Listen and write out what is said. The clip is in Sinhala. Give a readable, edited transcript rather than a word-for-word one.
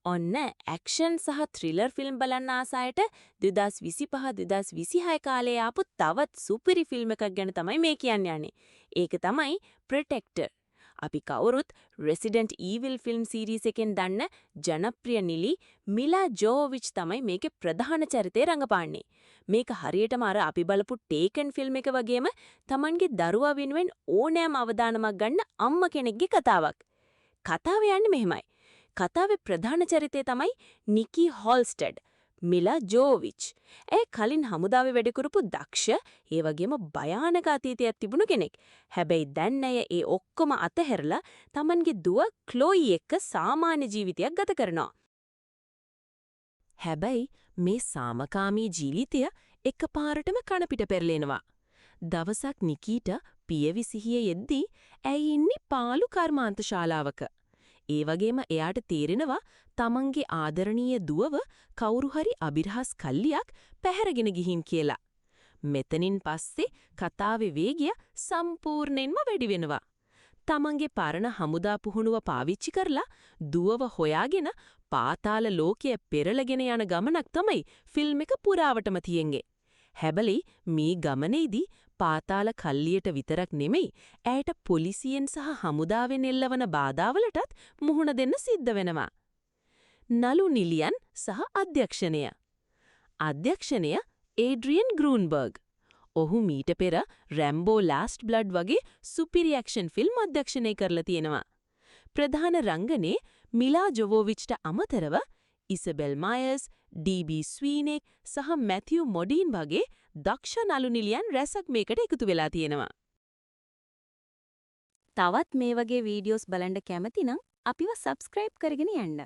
ඔන්න ඇක්ෂන් සහ ත්‍රිලර් ෆිල්ම් බලන්න ආස අයට 2025-2026 කාලේ ආපු තවත් සුපිරි ෆිල්ම් එකක් ගැන තමයි මේ කියන්න යන්නේ. ඒක තමයි ප්‍රොටෙක්ටර්. අපි කවුරුත් රෙසිඩන්ට් ඊවිල් ෆිල්ම් සීරීස් එකෙන් දන්න ජනප්‍රිය නිලි මිලා ජෝවිච් තමයි මේකේ ප්‍රධාන චරිතය රඟපාන්නේ. මේක හරියටම අර අපි බලපු ටේකන් ෆිල්ම් එක වගේම Tamanගේ දරුවා වෙනුවෙන් ඕනෑම අවදානමක් ගන්න අම්මා කෙනෙක්ගේ කතාවක්. කතාව යන්නේ මෙහෙමයි. කතාවේ ප්‍රධාන චරිතය තමයි නිකි හොල්ස්ටඩ්, මිලා ජෝවිච්. කලින් හමුදාවේ වැඩ කරපු දක්ෂ, ඒ වගේම භයානක අතීතයක් තිබුණු කෙනෙක්. හැබැයි දැන් ඇය ඒ ඔක්කොම අතහැරලා Tamanගේ දුව ක්ලෝයි එක්ක සාමාන්‍ය ජීවිතයක් ගත කරනවා. හැබැයි මේ සාමකාමී ජීවිතය එකපාරටම කණපිට පෙරලෙනවා. දවසක් නිකීට පියවි සිහියේ යෙද්දී ඇයි ඉන්නේ පාළු කර්මාන්ත ශාලාවක. ඒ වගේම එයාට තේරෙනවා තමන්ගේ ආදරණීය දුවව කවුරු හරි අබිරහස් කල්ලියක් පැහැරගෙන ගිහින් කියලා. මෙතනින් පස්සේ කතාවේ වේගය සම්පූර්ණයෙන්ම වැඩි වෙනවා. තමන්ගේ පරණ හමුදා පුහුණුව පාවිච්චි කරලා දුවව හොයාගෙන පාතාල ලෝකයේ පෙරලගෙන යන ගමනක් තමයි ෆිල්ම් එක පුරාවටම තියෙන්නේ. හැබැයි මේ ගමනේදී පාතාල කල්ලියට විතරක් නෙමෙයි ඇයට පොලිසියෙන් සහ හමුදාවෙන් එල්ලවන බාධාවලටත් මුහුණ දෙන්න සිද්ධ වෙනවා. නලු නිලියන් සහ අධ්‍යක්ෂණය. අධ්‍යක්ෂණය ඒඩ්‍රියන් ග්‍රූන්බර්ග්. ඔහු මීට පෙර රැම්බෝ ලාස්ට් බ්ලඩ් වගේ සුපිරි ඇක්ෂන් ෆිල්ම් අධ්‍යක්ෂණය කරලා තියෙනවා. ප්‍රධාන රංගනේ මිලා ජොවෝවිච්ට අමතරව ඉසබෙල් මයර්ස්, ඩී.බී. ස්වීනෙක් සහ මැතිව් මොඩීන් වගේ දක්ෂ නළු නිලියන් රැසක් මේකට එකතු වෙලා තියෙනවා. තවත් මේ වගේ වීඩියෝස් බලන්න කැමති නම් අපිව සබ්ස්ක්‍රයිබ් කරගෙන යන්න.